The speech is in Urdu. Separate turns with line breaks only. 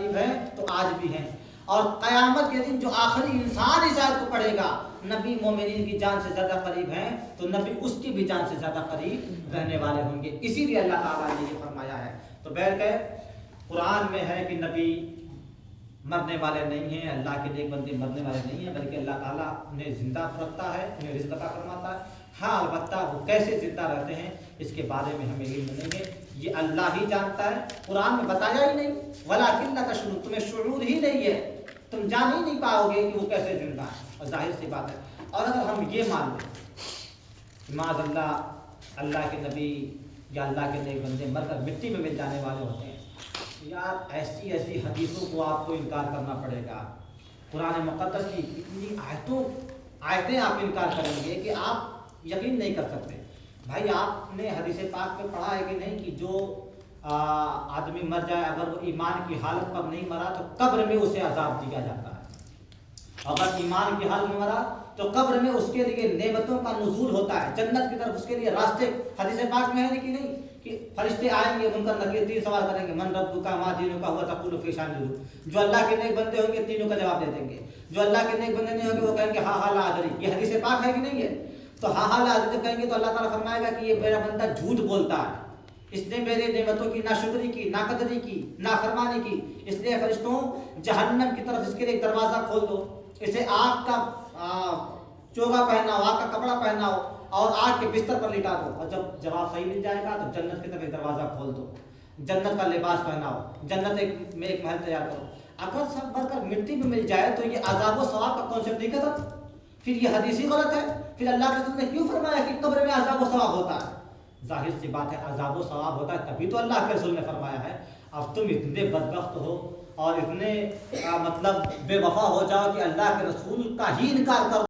قریب ہیں تو آج بھی ہیں، اور قیامت کے دن جو آخری انسان اس آیت کو پڑھے گا نبی مومنین کی جان سے زیادہ قریب ہیں تو نبی اس کی بھی جان سے زیادہ قریب رہنے والے ہوں گے، اسی لیے اللہ تعالیٰ نے یہ فرمایا ہے۔ تو بہرکیف قرآن میں ہے کہ نبی مرنے والے نہیں ہیں، اللہ کے نیک بندے مرنے والے نہیں ہیں، بلکہ اللہ تعالیٰ انہیں زندہ رکھتا ہے، انہیں رزق عطا فرماتا ہے۔ ہاں البتہ وہ کیسے زندہ رہتے ہیں اس کے بارے میں ہمیں علم نہیں ہے، یہ اللہ ہی جانتا ہے، قرآن میں بتایا ہی نہیں، وَلَٰكِنْ لَا تَشْعُرُونَ، تمہیں شعور ہی نہیں ہے، تم جان ہی نہیں پاؤ گے کہ وہ کیسے زندہ ہے، اور ظاہر سی بات ہے۔ اور اگر ہم یہ مان لیں معاذ اللہ اللہ کے نبی یا اللہ کے نیک بندے مر کر مٹی میں مل جانے والے ہوتے ہیں، یار ایسی ایسی حدیثوں کو آپ کو انکار کرنا پڑے گا، قرآن مقدس کی اتنی آیتیں آپ انکار کریں گے کہ آپ یقین نہیں کر سکتے۔ بھائی آپ نے حدیث پاک میں پڑھا ہے کہ نہیں کہ جو آدمی مر جائے اگر وہ ایمان کی حالت پر نہیں مرا تو قبر میں اسے عذاب دیا جاتا ہے، اگر ایمان کی حالت میں مرا تو قبر میں اس کے لیے نعمتوں کا نزول ہوتا ہے، جنت کی طرف اس کے لیے راستے، حدیث پاک میں ہے کہ نہیں کہ فرشتے آئیں گے منکر نکیر تین سوال کریں گے، من ربک ما دینک ہوا تقول فی شان، جو اللہ کے نیک بندے ہوں گے تینوں کا جواب دے دیں گے، جو اللہ کے نیک بندے نہیں ہوں گے وہ کہیں گے ہاں ہاں لا ادری، یہ حدیث پاک ہے کہ نہیں ہے؟ تو ہاں ہاں لا ادری جب کہیں گے تو اللہ تعالیٰ فرمائے گا کہ یہ میرا بندہ جھوٹ بولتا ہے، اس نے میرے نعمتوں کی ناشکری کی، ناقدری کی، نافرمانی کی، اس لیے فرشتوں جہنم کی طرف اس کے لیے دروازہ کھول دو، اسے آگ کا چوگا پہناؤ، آگ کا کپڑا پہناؤ اور آگ کے بستر پر لٹا دو، اور جب جواب صحیح مل جائے گا تو جنت کی طرف ایک دروازہ کھول دو، جنت کا لباس پہناؤ، جنت میں ایک محل تیار کرو۔ اگر سب مر کر مٹی میں مل جائے تو یہ عذاب و ثواب کا کانسیپٹ ہی ختم، پھر یہ حدیث ہی غلط ہے، پھر اللہ کے رسول نے کیوں فرمایا کہ قبر میں عذاب و ثواب ہوتا ہے؟ ظاہر سی بات ہے عذاب و ثواب ہوتا ہے تبھی تو اللہ کے رسول نے فرمایا ہے۔ اب تم اتنے بدبخت ہو اور اتنے مطلب بے وفا ہو جاؤ کہ اللہ کے رسول کا ہی انکار کرو۔